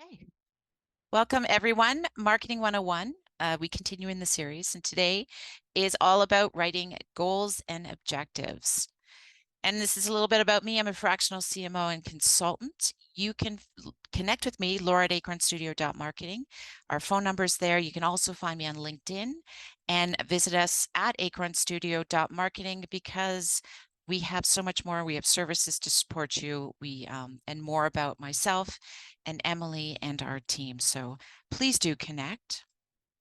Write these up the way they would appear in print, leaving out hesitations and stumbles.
Okay. Welcome everyone, Marketing 101. We continue in the series, and today is all about writing goals and objectives. And this is a little bit about me. I'm a fractional CMO and consultant. You can connect with me, Laura at acornstudio.marketing. Our phone number is there. You can also find me on LinkedIn and visit us at acornstudio.marketing because we have so much more. We have services to support you. And more about myself and Emily and our team. So please do connect.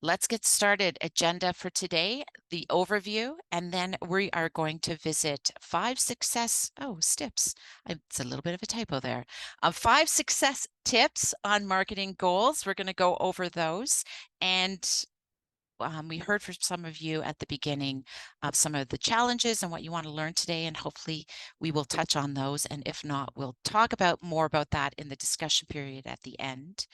Let's get started. Agenda for today, the overview, and then we are going to visit steps. It's a little bit of a typo there. 5 success tips on marketing goals. We're going to go over those. And we heard from some of you at the beginning of some of the challenges and what you want to learn today, and hopefully we will touch on those. And if not, we'll talk about more about that in the discussion period at the end.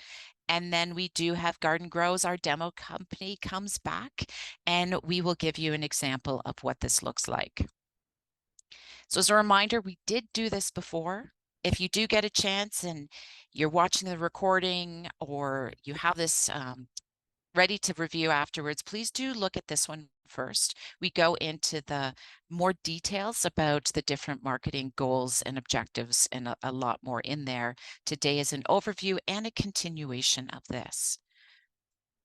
And then we do have Garden Grows, our demo company comes back, and we will give you an example of what this looks like. So as a reminder, we did do this before. If you do get a chance and you're watching the recording or you have this ready to review afterwards, please do look at this one first. We go into the more details about the different marketing goals and objectives and a lot more in there. Today is an overview and a continuation of this.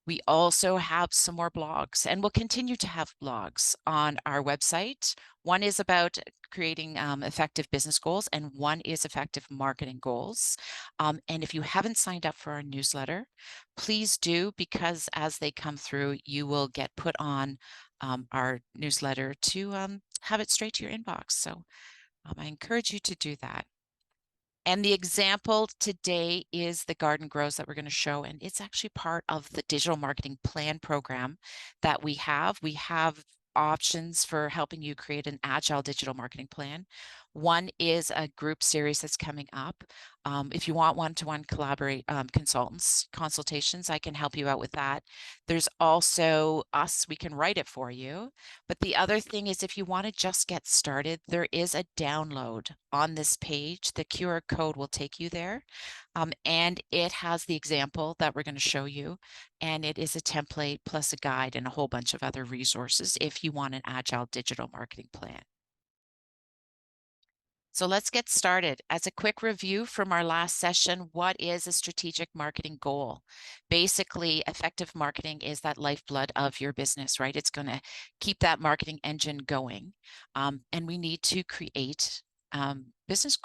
We also have some more blogs, and we'll continue to have blogs on our website. One is about creating effective business goals, and one is effective marketing goals. And if you haven't signed up for our newsletter, please do, because as they come through, you will get put on our newsletter to have it straight to your inbox. So I encourage you to do that. And the example today is the Garden Grows that we're going to show, and it's actually part of the digital marketing plan program that we have. We have options for helping you create an agile digital marketing plan. One is a group series that's coming up. If you want one-to-one consultations, I can help you out with that. There's also us, we can write it for you. But the other thing is, if you want to just get started, there is a download on this page. The QR code will take you there. And it has the example that we're going to show you. And it is a template plus a guide and a whole bunch of other resources if you want an agile digital marketing plan. So let's get started. As a quick review from our last session, what is a strategic marketing goal? Basically, effective marketing is that lifeblood of your business, right? It's going to keep that marketing engine going. And we need to create business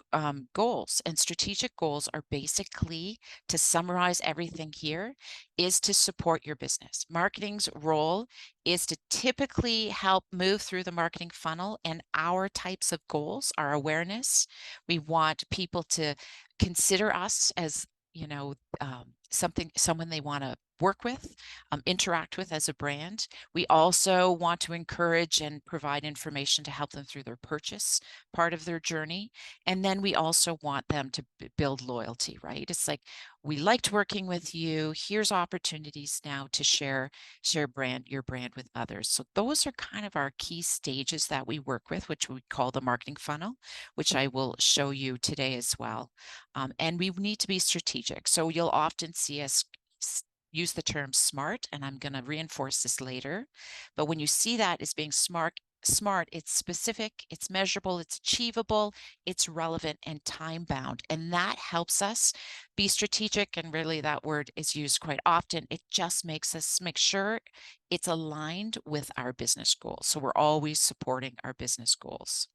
goals, and strategic goals are basically, to summarize everything here, is to support your business. Marketing's role is to typically help move through the marketing funnel, and our types of goals are awareness. We want people to consider us as, someone they want to work with, interact with as a brand. We also want to encourage and provide information to help them through their purchase part of their journey. And then we also want them to build loyalty, right? It's like, we liked working with you. Here's opportunities now to share your brand with others. So those are kind of our key stages that we work with, which we call the marketing funnel, which I will show you today as well. And we need to be strategic. So you'll often see us use the term SMART, and I'm going to reinforce this later. But when you see that as being smart, it's specific, it's measurable, it's achievable, it's relevant, and time bound. And that helps us be strategic. And really, that word is used quite often. It just makes us make sure it's aligned with our business goals. So we're always supporting our business goals.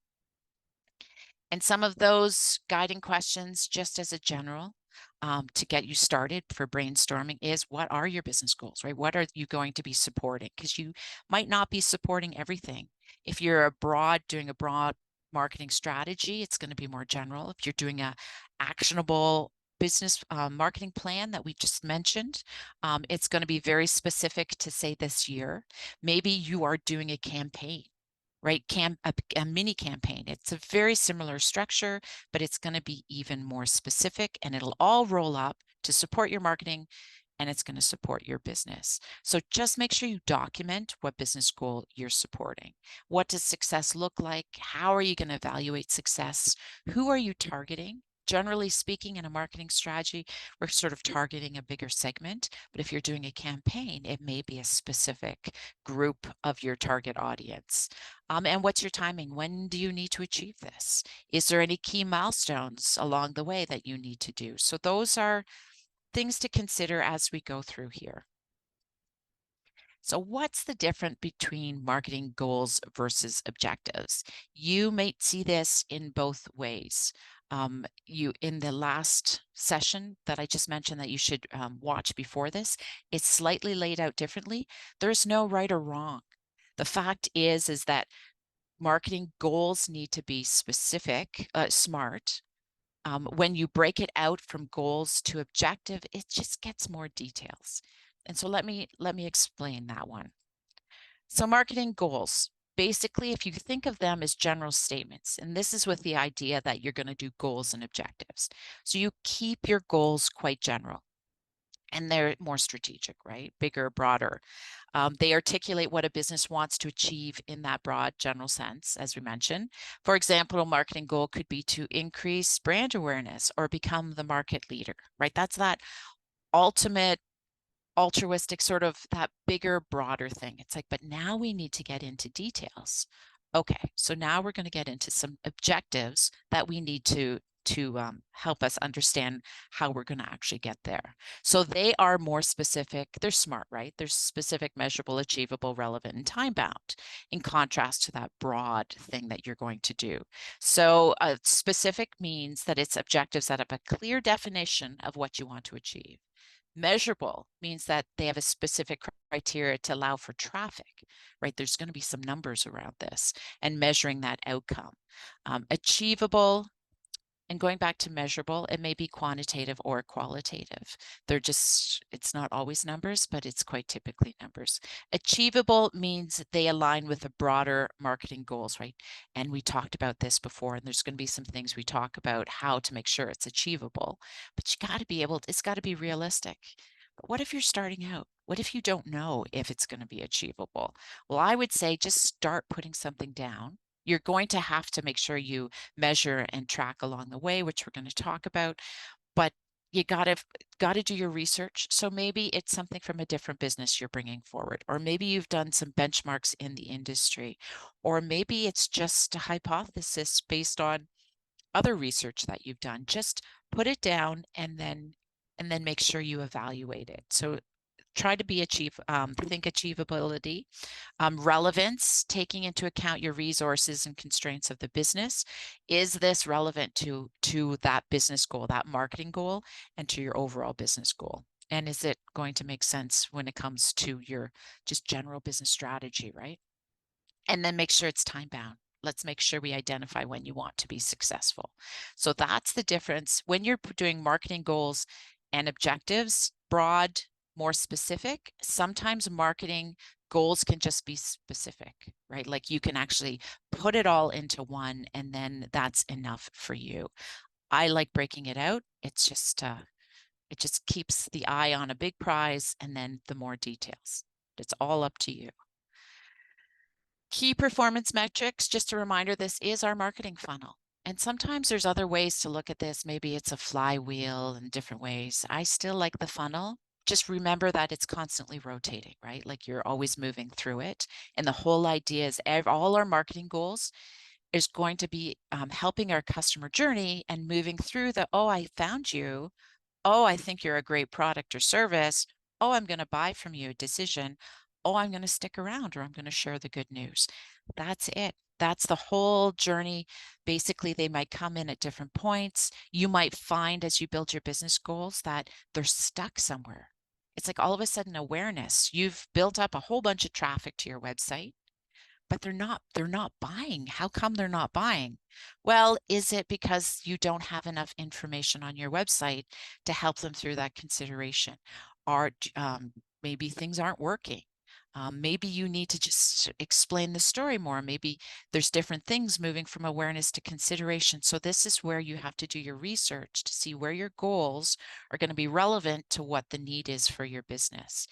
And some of those guiding questions, just as a general, to get you started for brainstorming, is what are your business goals, right? What are you going to be supporting? Because you might not be supporting everything. If you're doing a broad marketing strategy, it's going to be more general. If you're doing a actionable business marketing plan that we just mentioned, it's going to be very specific to, say, this year. Maybe you are doing a campaign, right? A mini campaign. It's a very similar structure, but it's going to be even more specific, and it'll all roll up to support your marketing, and it's going to support your business. So just make sure you document what business goal you're supporting. What does success look like? How are you going to evaluate success? Who are you targeting? generally speaking, in a marketing strategy, we're sort of targeting a bigger segment. But if you're doing a campaign, it may be a specific group of your target audience. And what's your timing? When do you need to achieve this? Is there any key milestones along the way that you need to do? So those are things to consider as we go through here. So what's the difference between marketing goals versus objectives? You might see this in both ways. You in the last session that I just mentioned that you should watch before this, it's slightly laid out differently. There's no right or wrong. The fact is that marketing goals need to be specific, smart. When you break it out from goals to objective, it just gets more details. And so let me explain that one. So marketing goals, basically, if you think of them as general statements, and this is with the idea that you're going to do goals and objectives. So you keep your goals quite general and they're more strategic, right? Bigger, broader. They articulate what a business wants to achieve in that broad general sense, as we mentioned. For example, a marketing goal could be to increase brand awareness or become the market leader, right? That's that ultimate altruistic sort of that bigger, broader thing. It's like, but now we need to get into details. Okay, so now we're going to get into some objectives that we need to help us understand how we're going to actually get there. So they are more specific. They're smart, right? They're specific, measurable, achievable, relevant, and time bound, in contrast to that broad thing that you're going to do. So specific means that it's objectives that have a clear definition of what you want to achieve. Measurable means that they have a specific criteria to allow for traffic, right? There's going to be some numbers around this and measuring that outcome. Achievable, and going back to measurable, it may be quantitative or qualitative. It's not always numbers, but it's quite typically numbers. Achievable means they align with the broader marketing goals, right? And we talked about this before, and there's going to be some things we talk about how to make sure it's achievable, but you got to be able, it's got to be realistic. But what if you're starting out? What if you don't know if it's going to be achievable? Well, I would say just start putting something down. You're going to have to make sure you measure and track along the way, which we're going to talk about, but you got to do your research. So maybe it's something from a different business you're bringing forward, or maybe you've done some benchmarks in the industry, or maybe it's just a hypothesis based on other research that you've done. Just put it down and then make sure you evaluate it. So try to be think achievability. Relevance, taking into account your resources and constraints of the business. Is this relevant to that business goal, that marketing goal, and to your overall business goal? And is it going to make sense when it comes to your just general business strategy, right? And then make sure it's time bound. Let's make sure we identify when you want to be successful. So that's the difference. When you're doing marketing goals and objectives, broad, more specific, sometimes marketing goals can just be specific, right? Like you can actually put it all into one and then that's enough for you. I like breaking it out. It just keeps the eye on a big prize and then the more details. It's all up to you. Key performance metrics, just a reminder, this is our marketing funnel. And sometimes there's other ways to look at this. Maybe it's a flywheel in different ways. I still like the funnel. Just remember that it's constantly rotating, right? Like you're always moving through it. And the whole idea is all our marketing goals is going to be helping our customer journey and moving through the, oh, I found you. Oh, I think you're a great product or service. Oh, I'm going to buy from you, decision. Oh, I'm going to stick around or I'm going to share the good news. That's it. That's the whole journey. Basically, they might come in at different points. You might find as you build your business goals that they're stuck somewhere. It's like all of a sudden awareness. You've built up a whole bunch of traffic to your website, but they're not buying. How come they're not buying? Well, is it because you don't have enough information on your website to help them through that consideration? Or maybe things aren't working. Maybe you need to just explain the story more. Maybe there's different things moving from awareness to consideration. So this is where you have to do your research to see where your goals are going to be relevant to what the need is for your business.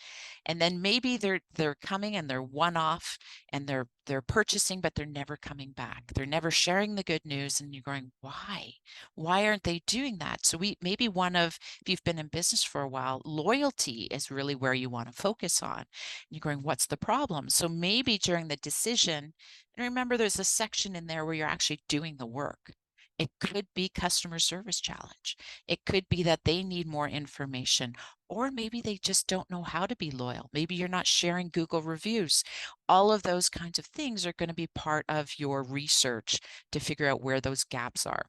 And then maybe they're coming and they're one-off and they're purchasing, but they're never coming back. They're never sharing the good news, and you're going, why? Why aren't they doing that? So maybe if you've been in business for a while, loyalty is really where you want to focus on. You're going, what's the problem? So maybe during the decision, and remember there's a section in there where you're actually doing the work. It could be customer service challenge. It could be that they need more information, or maybe they just don't know how to be loyal. Maybe you're not sharing Google reviews. All of those kinds of things are going to be part of your research to figure out where those gaps are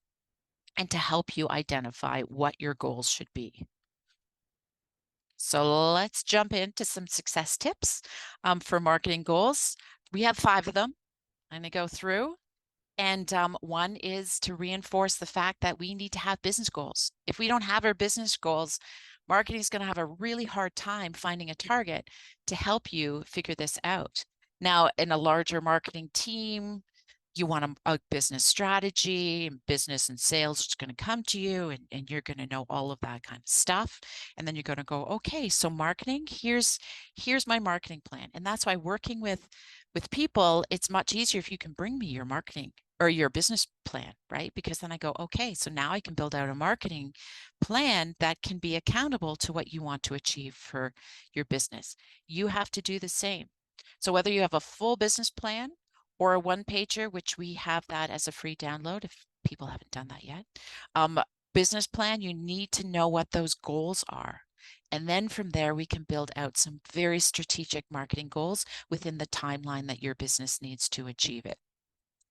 and to help you identify what your goals should be. So let's jump into some success tips for marketing goals. We have 5 of them. I'm going to go through. And one is to reinforce the fact that we need to have business goals. If we don't have our business goals, marketing is going to have a really hard time finding a target to help you figure this out. Now, in a larger marketing team, you want a business strategy, and business and sales is going to come to you, and you're going to know all of that kind of stuff. And then you're going to go, okay, so marketing, here's my marketing plan. And that's why working with people, it's much easier if you can bring me your marketing or your business plan, right? Because then I go, okay, so now I can build out a marketing plan that can be accountable to what you want to achieve for your business. You have to do the same. So whether you have a full business plan or a one-pager, which we have that as a free download if people haven't done that yet. Business plan, you need to know what those goals are. And then from there, we can build out some very strategic marketing goals within the timeline that your business needs to achieve it.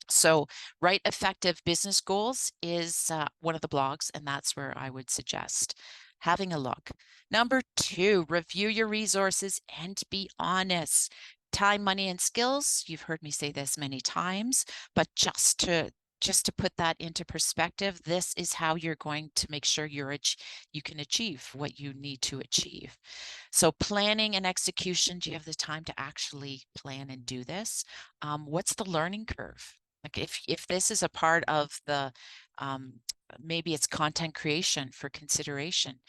So write effective business goals is one of the blogs, and that's where I would suggest having a look. Number 2, review your resources and be honest. Time, money, and skills. You've heard me say this many times, but just to put that into perspective, this is how you're going to make sure you can achieve what you need to achieve. So planning and execution, do you have the time to actually plan and do this? What's the learning curve? Like if this is a part of the, maybe it's content creation for consideration.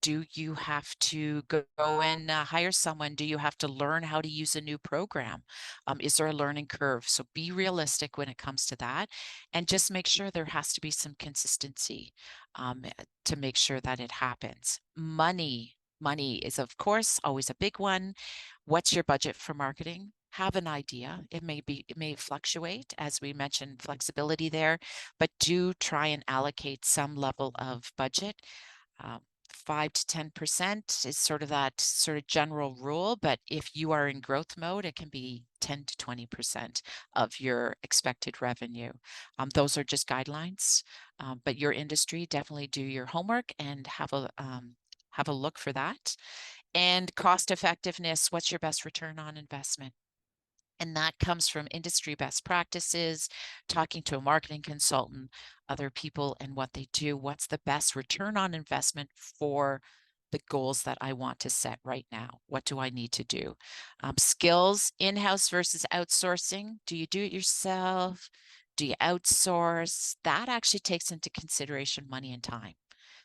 Do you have to go and hire someone? Do you have to learn how to use a new program? Is there a learning curve? So be realistic when it comes to that, and just make sure there has to be some consistency to make sure that it happens. Money is, of course, always a big one. What's your budget for marketing? Have an idea. It may fluctuate, as we mentioned, flexibility there, but do try and allocate some level of budget. 5 to 10% is sort of that sort of general rule, but if you are in growth mode, it can be 10 to 20% of your expected revenue. Those are just guidelines, but your industry, definitely do your homework and have a look for that. And cost effectiveness, what's your best return on investment? And that comes from industry best practices, talking to a marketing consultant, other people and what they do. What's the best return on investment for the goals that I want to set right now? What do I need to do? Skills, in-house versus outsourcing. Do you do it yourself? Do you outsource? That actually takes into consideration money and time.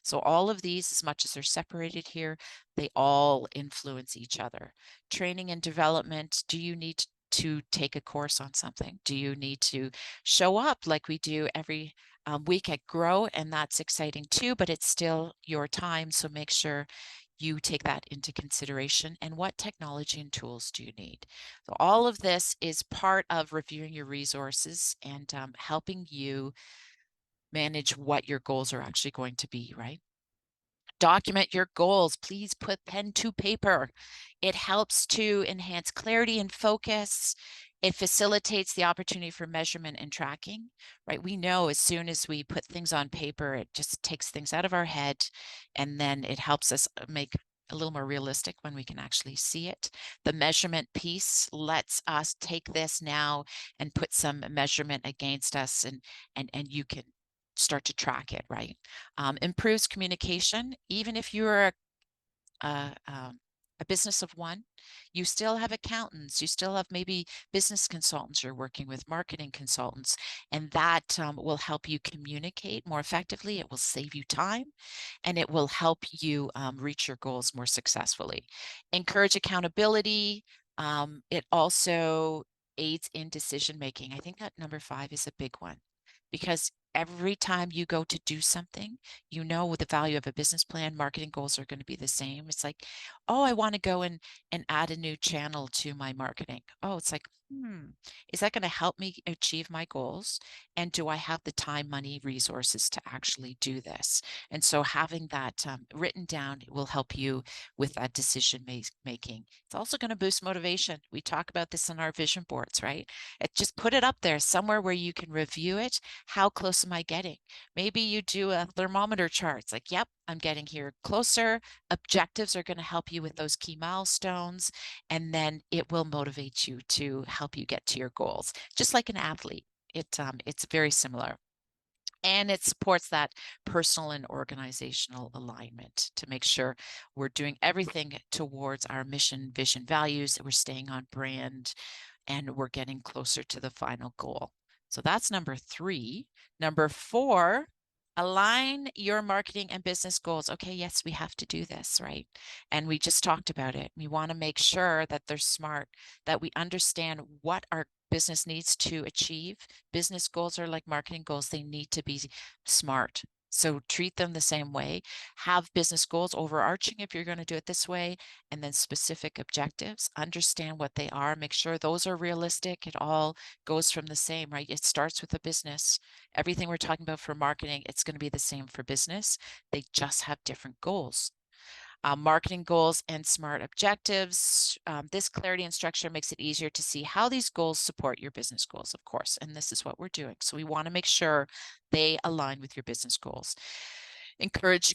So all of these, as much as they're separated here, they all influence each other. Training and development, do you need to take a course on something? Do you need to show up like we do every week at Grow? And that's exciting too, but it's still your time. So make sure you take that into consideration. And what technology and tools do you need? So all of this is part of reviewing your resources and helping you manage what your goals are actually going to be, right? Document your goals. Please put pen to paper. It helps to enhance clarity and focus. It facilitates the opportunity for measurement and tracking, right? We know as soon as we put things on paper, it just takes things out of our head, and then it helps us make a little more realistic when we can actually see it. The measurement piece lets us take this now and put some measurement against us, and you can start to track it, right? Improves communication. Even if you're a business of one, you still have accountants, you still have maybe business consultants you're working with, marketing consultants, and that will help you communicate more effectively. It will save you time and it will help you reach your goals more successfully. Encourage accountability. It also aids in decision making. I think that number 5 is a big one because every time you go to do something, you know the value of a business plan, marketing goals are going to be the same. It's like, oh, I want to go and add a new channel to my marketing. Oh, it's like, is that going to help me achieve my goals? And do I have the time, money, resources to actually do this? And so having that written down will help you with that decision making. It's also going to boost motivation. We talk about this on our vision boards, right? Just put it up there somewhere where you can review it. How close am I getting? Maybe you do a thermometer chart. It's like, yep, I'm getting here closer. Objectives are going to help you with those key milestones, and then it will motivate you to help you get to your goals. Just like an athlete, it's very similar. And it supports that personal and organizational alignment to make sure we're doing everything towards our mission, vision, values, that we're staying on brand, and we're getting closer to the final goal. So that's number 3. Number 4, align your marketing and business goals. Okay, yes, we have to do this, right? And we just talked about it. We want to make sure that they're smart, that we understand what our business needs to achieve. Business goals are like marketing goals. They need to be smart. So treat them the same way. Have business goals overarching if you're going to do it this way, and then specific objectives. Understand what they are. Make sure those are realistic. It all goes from the same, right? It starts with a business. Everything we're talking about for marketing, it's going to be the same for business. They just have different goals. Marketing goals and SMART objectives. This clarity and structure makes it easier to see how these goals support your business goals, of course, and this is what we're doing. So we want to make sure they align with your business goals. Encourage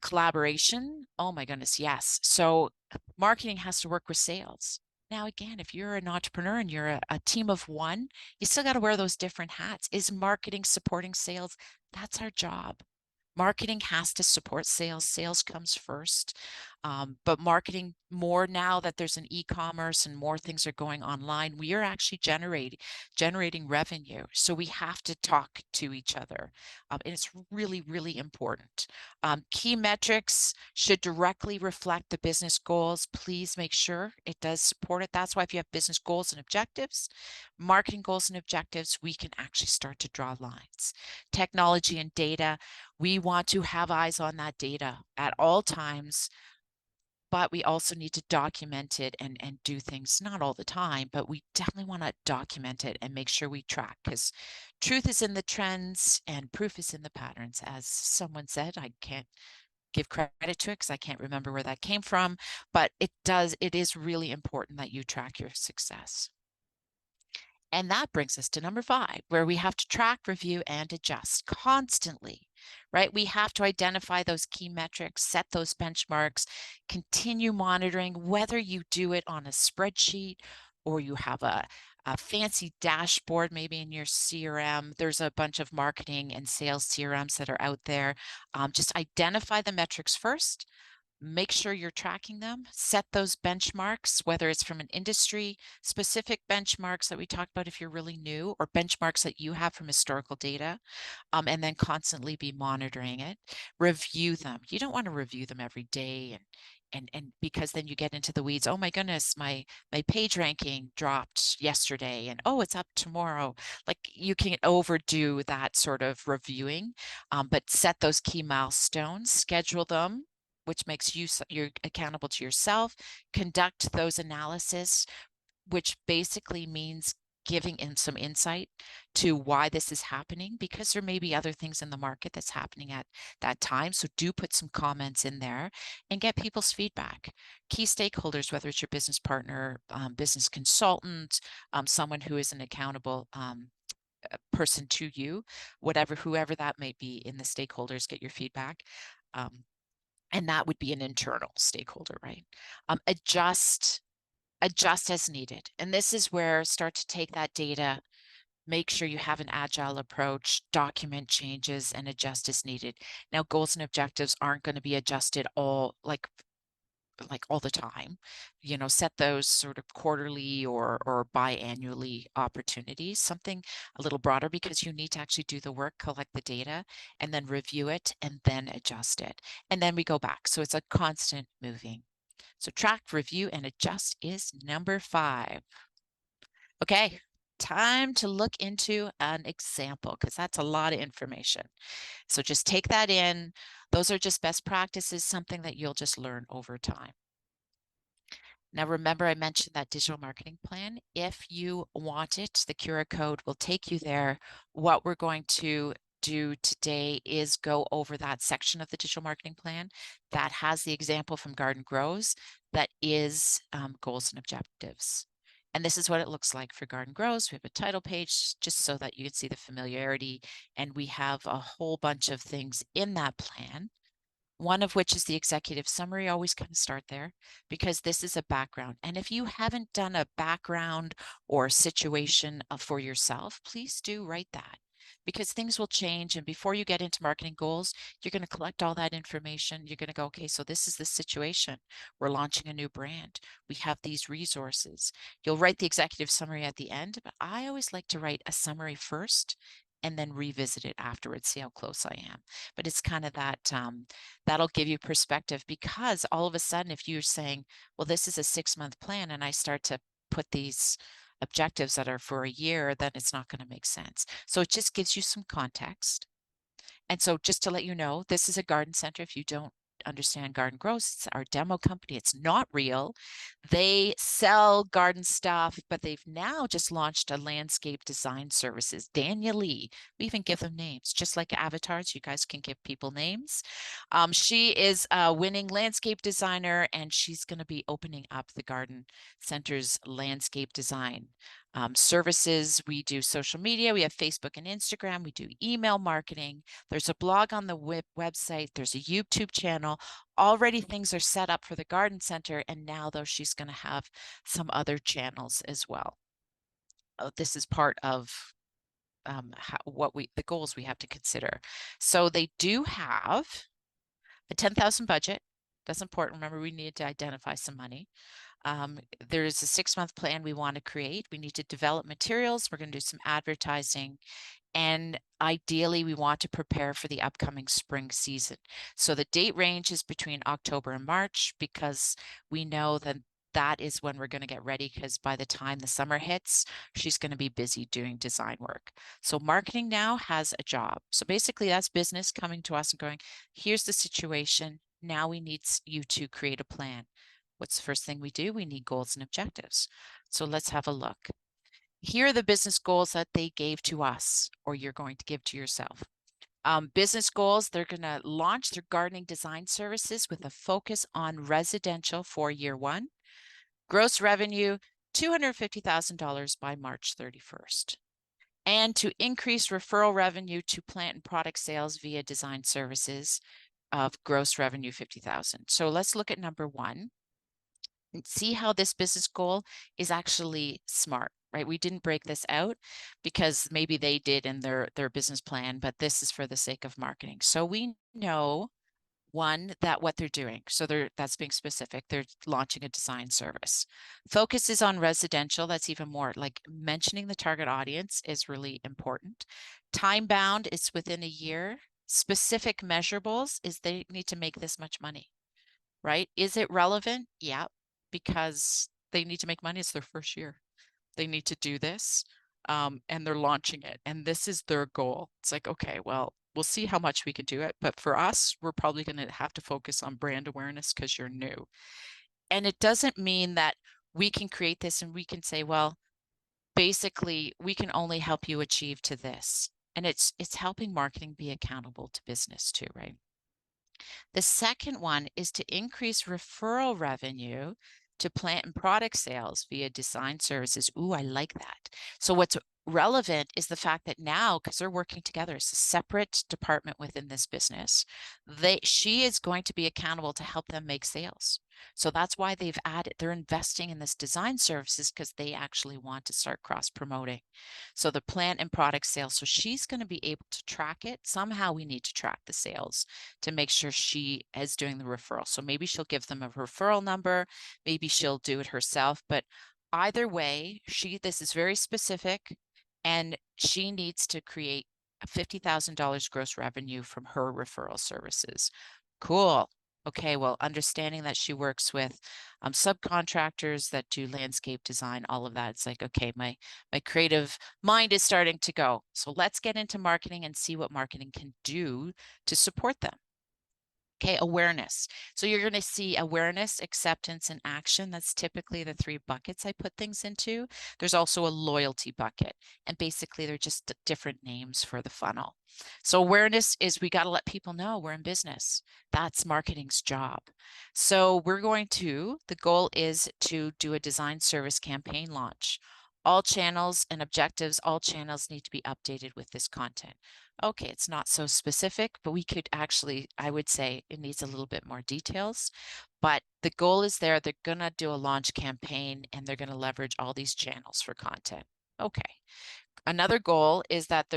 collaboration. Oh my goodness, yes. So marketing has to work with sales. Now, again, if you're an entrepreneur and you're a team of one, you still got to wear those different hats. Is marketing supporting sales? That's our job. Marketing has to support sales. Sales comes first. But marketing, more now that there's an e-commerce and more things are going online, we are actually generating revenue. So we have to talk to each other. And it's really, really important. Key metrics should directly reflect the business goals. Please make sure it does support it. That's why if you have business goals and objectives, marketing goals and objectives, we can actually start to draw lines. Technology and data, we want to have eyes on that data at all times, but we also need to document it and do things, not all the time, but we definitely want to document it and make sure we track, because truth is in the trends and proof is in the patterns. As someone said, I can't give credit to it because I can't remember where that came from, but it is really important that you track your success. And that brings us to number 5, where we have to track, review, and adjust constantly, right? We have to identify those key metrics, set those benchmarks, continue monitoring, whether you do it on a spreadsheet or you have a fancy dashboard maybe in your CRM. There's a bunch of marketing and sales CRMs that are out there. Just identify the metrics first. Make sure you're tracking them, set those benchmarks, whether it's from an industry specific benchmarks that we talked about if you're really new, or benchmarks that you have from historical data, and then constantly be monitoring it. Review them. You don't want to review them every day and because then you get into the weeds. Oh my goodness, my page ranking dropped yesterday and oh, it's up tomorrow. Like, you can overdo that sort of reviewing, but set those key milestones, schedule them, which makes you're accountable to yourself. Conduct those analysis, which basically means giving in some insight to why this is happening, because there may be other things in the market that's happening at that time. So do put some comments in there and get people's feedback. Key stakeholders, whether it's your business partner, business consultant, someone who is an accountable person to you, whoever that may be in the stakeholders, get your feedback. And that would be an internal stakeholder, right? Adjust as needed. And this is where start to take that data, make sure you have an agile approach, document changes, and adjust as needed. Now, goals and objectives aren't going to be adjusted all, like like all the time. Set those sort of quarterly or biannually opportunities, something a little broader, because you need to actually do the work, collect the data, and then review it and then adjust it. And then we go back. So it's a constant moving. So track, review, and adjust is number 5. Okay, time to look into an example, because that's a lot of information. So just take that in. Those are just best practices, something that you'll just learn over time. Now, remember, I mentioned that digital marketing plan. If you want it, the QR code will take you there. What we're going to do today is go over that section of the digital marketing plan that has the example from Garden Grows that is goals and objectives. And this is what it looks like for Garden Grows. We have a title page just so that you can see the familiarity. And we have a whole bunch of things in that plan, one of which is the executive summary. Always kind of start there, because this is a background. And if you haven't done a background or situation for yourself, please do write that, because things will change. And before you get into marketing goals, you're going to collect all that information. You're going to go, okay, so this is the situation. We're launching a new brand. We have these resources. You'll write the executive summary at the end, but I always like to write a summary first and then revisit it afterwards, see how close I am. But it's kind of that, that'll give you perspective, because all of a sudden, if you're saying, well, this is a 6-month plan, and I start to put these objectives that are for a year, then it's not going to make sense. So it just gives you some context. And so just to let you know, this is a garden center. If you don't understand Garden Grows, it's our demo company. It's not real. They sell garden stuff, but they've now just launched a landscape design services. Daniel Lee, we even give them names, just like avatars. You guys can give people names. She is a winning landscape designer, and she's going to be opening up the garden center's landscape design services. We do social media. We have Facebook and Instagram. We do email marketing. There's a blog on the website. There's a YouTube channel. Already things are set up for the garden center. And now, though, she's going to have some other channels as well. This is part of the goals we have to consider. So they do have a 10,000 budget. That's important. Remember, we need to identify some money. There's a 6-month plan we want to create. We need to develop materials. We're going to do some advertising. And ideally, we want to prepare for the upcoming spring season. So the date range is between October and March, because we know that that is when we're going to get ready, because by the time the summer hits, she's going to be busy doing design work. So marketing now has a job. So basically, that's business coming to us and going, here's the situation. Now we need you to create a plan. What's the first thing we do? We need goals and objectives. So let's have a look. Here are the business goals that they gave to us, or you're going to give to yourself. Business goals, they're going to launch their gardening design services with a focus on residential for year 1. Gross revenue, $250,000 by March 31st. And to increase referral revenue to plant and product sales via design services of gross revenue 50,000. So let's look at number 1 and see how this business goal is actually smart, right? We didn't break this out because maybe they did in their business plan, but this is for the sake of marketing. So we know, one, that what they're doing. So that's being specific. They're launching a design service. Focus is on residential. That's even more, like mentioning the target audience is really important. Time bound is within a year. Specific measurables is they need to make this much money, right? Is it relevant? Yeah, because they need to make money. It's their first year. They need to do this, and they're launching it. And this is their goal. It's like, okay, well, we'll see how much we can do it. But for us, we're probably going to have to focus on brand awareness because you're new. And it doesn't mean that we can create this and we can say, well, basically, we can only help you achieve to this. And it's helping marketing be accountable to business too, right? The second one is to increase referral revenue to plant and product sales via design services. Ooh, I like that. So what's relevant is the fact that now, because they're working together, it's a separate department within this business, she is going to be accountable to help them make sales. So that's why they're investing in this design services because they actually want to start cross promoting. So the plant and product sales. So she's going to be able to track it. Somehow we need to track the sales to make sure she is doing the referral. So maybe she'll give them a referral number. Maybe she'll do it herself. But either way, this is very specific and she needs to create $50,000 gross revenue from her referral services. Cool. Okay, well, understanding that she works with subcontractors that do landscape design, all of that, it's like, okay, my creative mind is starting to go. So let's get into marketing and see what marketing can do to support them. Okay, awareness. So you're going to see awareness, acceptance, and action. That's typically the 3 buckets I put things into. There's also a loyalty bucket, and basically they're just different names for the funnel. So awareness is we got to let people know we're in business. That's marketing's job. So the goal is to do a design service campaign launch. All channels and objectives, all channels need to be updated with this content. Okay, it's not so specific, but we could actually, I would say it needs a little bit more details. But the goal is there. They're going to do a launch campaign and they're going to leverage all these channels for content. Okay. Another goal is that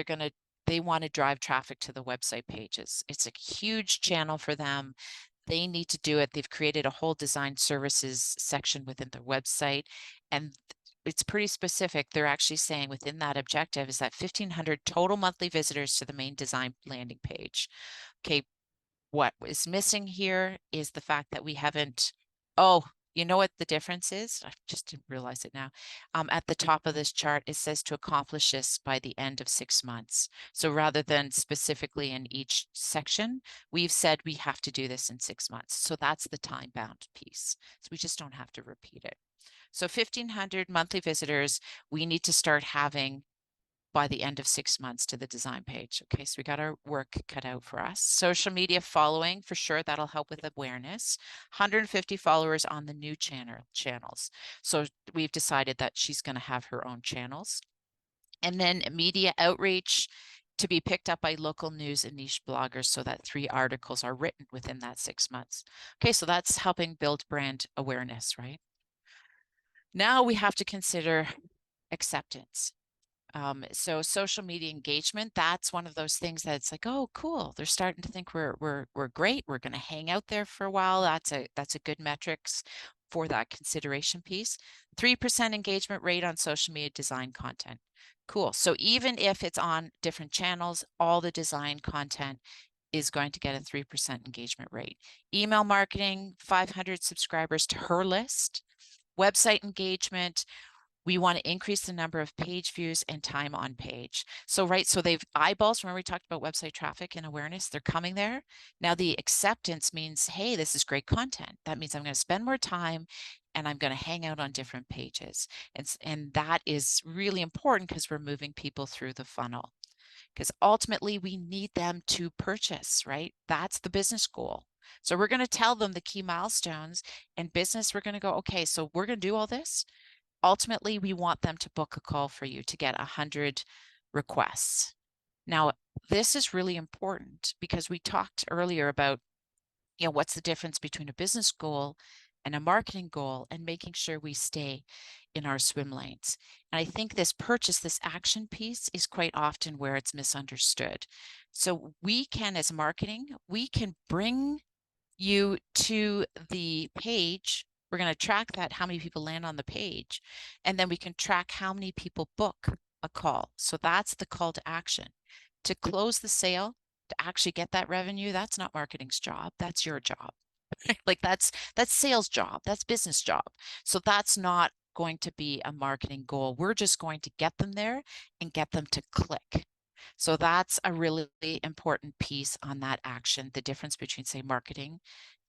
they want to drive traffic to the website pages. It's a huge channel for them. They need to do it. They've created a whole design services section within their website, and it's pretty specific. They're actually saying within that objective is that 1,500 total monthly visitors to the main design landing page. Okay, what is missing here is the fact that we haven't, oh, you know what the difference is? I just didn't realize it now. At the top of this chart, it says to accomplish this by the end of 6 months. So rather than specifically in each section, we've said we have to do this in 6 months. So that's the time bound piece. So we just don't have to repeat it. So 1,500 monthly visitors, we need to start having by the end of 6 months to the design page. Okay, so we got our work cut out for us. Social media following, for sure, that'll help with awareness. 150 followers on the new channels. So we've decided that she's going to have her own channels. And then media outreach to be picked up by local news and niche bloggers so that 3 articles are written within that 6 months. Okay, so that's helping build brand awareness, right? Now we have to consider acceptance. So social media engagement, that's one of those things that's like, oh, cool. They're starting to think we're great. We're going to hang out there for a while. That's a good metrics for that consideration piece. 3% engagement rate on social media design content. Cool. So even if it's on different channels, all the design content is going to get a 3% engagement rate. Email marketing, 500 subscribers to her list. Website engagement, we want to increase the number of page views and time on page. So they've eyeballs. Remember we talked about website traffic and awareness? They're coming there. Now the acceptance means, hey, this is great content. That means I'm going to spend more time and I'm going to hang out on different pages. And that is really important because we're moving people through the funnel. Because ultimately we need them to purchase, right? That's the business goal. So we're going to tell them the key milestones. And business, we're going to go, okay, so we're going to do all this. Ultimately, we want them to book a call for you to get 100 requests. Now, this is really important because we talked earlier about, what's the difference between a business goal and a marketing goal and making sure we stay in our swim lanes. And I think this action piece is quite often where it's misunderstood. So we can, as marketing, we can bring you to the page. We're going to track that, how many people land on the page, and then we can track how many people book a call. So that's the call to action. To close the sale, to actually get that revenue, that's not marketing's job. That's your job. Like that's sales job. That's business job. So that's not going to be a marketing goal. We're just going to get them there and get them to click. So that's a really important piece on that action, the difference between, say, marketing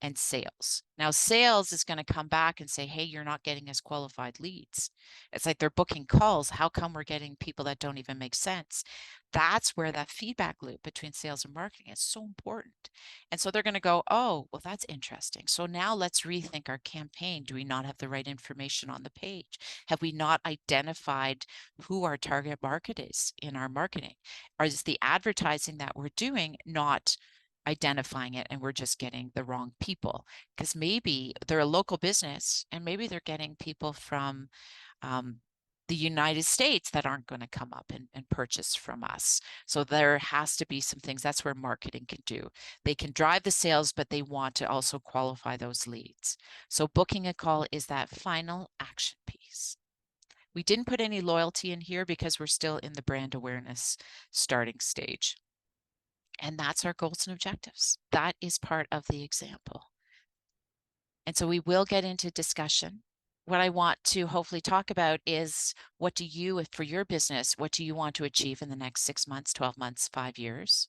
and sales. Now, sales is going to come back and say, hey, you're not getting as qualified leads. It's like they're booking calls. How come we're getting people that don't even make sense? That's where that feedback loop between sales and marketing is so important. And so they're going to go, oh, well, that's interesting. So now let's rethink our campaign. Do we not have the right information on the page? Have we not identified who our target market is in our marketing? Or is the advertising that we're doing not identifying it and we're just getting the wrong people, because maybe they're a local business and maybe they're getting people from the United States that aren't going to come up and purchase from us. So there has to be some things that's where marketing can do. They can drive the sales, but they want to also qualify those leads. So booking a call is that final action piece. We didn't put any loyalty in here because we're still in the brand awareness starting stage. And that's our goals and objectives. That is part of the example. And so we will get into discussion. What I want to hopefully talk about is, what do you, for your business, what do you want to achieve in the next 6 months, 12 months, 5 years?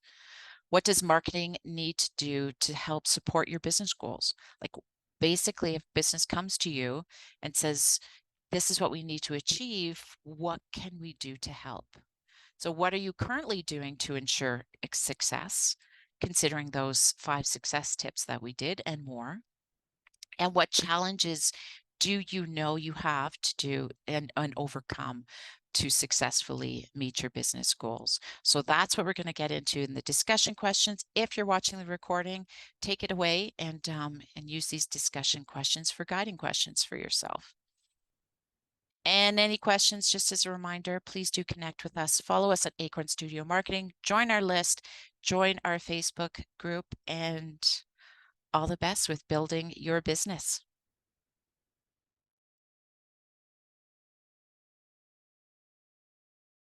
What does marketing need to do to help support your business goals? Like, basically, if business comes to you and says, this is what we need to achieve, what can we do to help? So what are you currently doing to ensure success, considering those 5 success tips that we did and more? And what challenges do you know you have to do and overcome to successfully meet your business goals? So that's what we're going to get into in the discussion questions. If you're watching the recording, take it away and use these discussion questions for guiding questions for yourself. And any questions, just as a reminder, please do connect with us. Follow us at Acorn Studio Marketing. Join our list, join our Facebook group, and all the best with building your business.